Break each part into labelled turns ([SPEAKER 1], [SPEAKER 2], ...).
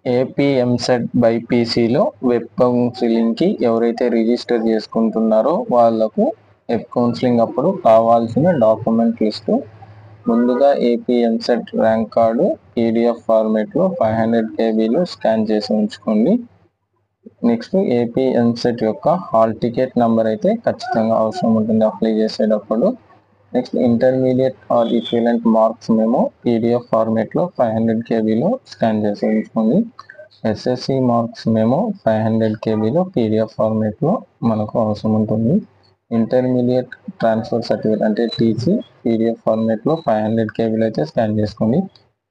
[SPEAKER 1] AP EAMCET బైపీసీలో web కౌన్సిలింగ్కి ఎవరైతే రిజిస్టర్ చేసుకుంటున్నారో వాళ్ళకు వెబ్ కౌన్సిలింగ్ అప్పుడు కావాల్సిన డాక్యుమెంట్ లిస్టు ముందుగా AP EAMCET rank card PDF ఫార్మేట్లో 500 కేబీలో స్కాన్ చేసి ఉంచుకోండి. నెక్స్ట్ ఏపీ ఎంసెట్ యొక్క హాల్ టికెట్ నెంబర్ అయితే ఖచ్చితంగా అవసరం ఉంటుంది అప్లై చేసేటప్పుడు. Next intermediate or equivalent marks మేము పీడిఎఫ్ ఫార్మేట్లో 500 కేబీలో స్కాన్ చేసి ఉంచుకోండి. ఎస్ఎస్సి మార్క్స్ మేము 500 కేబీలో పీడిఎఫ్ ఫార్మేట్లో మనకు అవసరం ఉంటుంది. ఇంటర్మీడియట్ ట్రాన్స్ఫర్ సర్టిఫికేట్ అంటే టీసీ పీడిఎఫ్ ఫార్మేట్లో 500 కేబీలో అయితే స్కాన్ చేసుకోండి.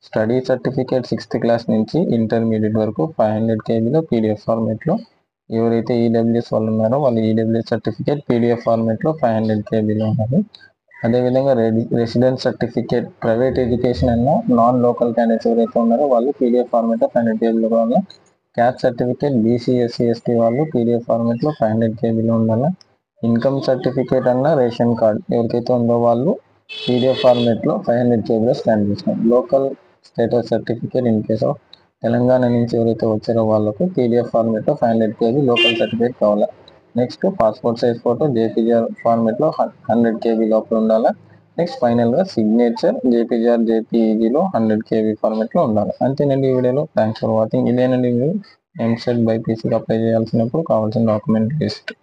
[SPEAKER 1] స్టడీ సర్టిఫికేట్ 6th క్లాస్ నుంచి ఇంటర్మీడియట్ వరకు 500 కేబీలో పీడిఎఫ్ ఫార్మేట్లో, ఎవరైతే ఈడబ్ల్యూఎస్ వాళ్ళు ఉన్నారో వాళ్ళు ఈడబ్ల్యూఎస్ సర్టిఫికేట్ పీడిఎఫ్ ఫార్మేట్లో 500 కేబీలో ఉండాలి. అదేవిధంగా రెసిడెన్స్ సర్టిఫికేట్ ప్రైవేట్ ఎడ్యుకేషన్ అన్న నాన్ లోకల్ క్యాండిడేట్స్ ఎవరైతే ఉన్నారో వాళ్ళు పీడిఎఫ్ ఫార్మేట్లో 500 కేబీలో కావాలి. Caste certificate BC SC ST వాళ్ళు పీడిఎఫ్ ఫార్మేట్లో 500 కేబీలో ఉండాలి. ఇన్కమ్ సర్టిఫికేట్ అన్న రేషన్ కార్డ్ ఎవరికైతే ఉందో వాళ్ళు పీడిఎఫ్ ఫార్మేట్లో 500 కేబీలో స్కాన్ చేసుకోండి. Local status certificate in case of Telangana నుంచి ఎవరైతే వచ్చారో వాళ్ళకు పీడిఎఫ్ ఫార్మేట్లో 500 కేబీ లోకల్ సర్టిఫికేట్ కావాలి. Next passport size photo JPG or ఫార్మేట్లో 100 కేబీ లోపల ఉండాలి. నెక్స్ట్ ఫైనల్గా సిగ్నేచర్ జేపీజీఆర్ జేపీఈజీలో 100 కేబీ ఫార్మేట్లో ఉండాలి. అంతేనండి ఈ వీడియోలో. Thanks for watching. ఇదేనండి మీరు ఎంసెట్ బైపీసీకి అప్లై చేయాల్సినప్పుడు కావాల్సిన డాక్యుమెంట్ లిస్ట్.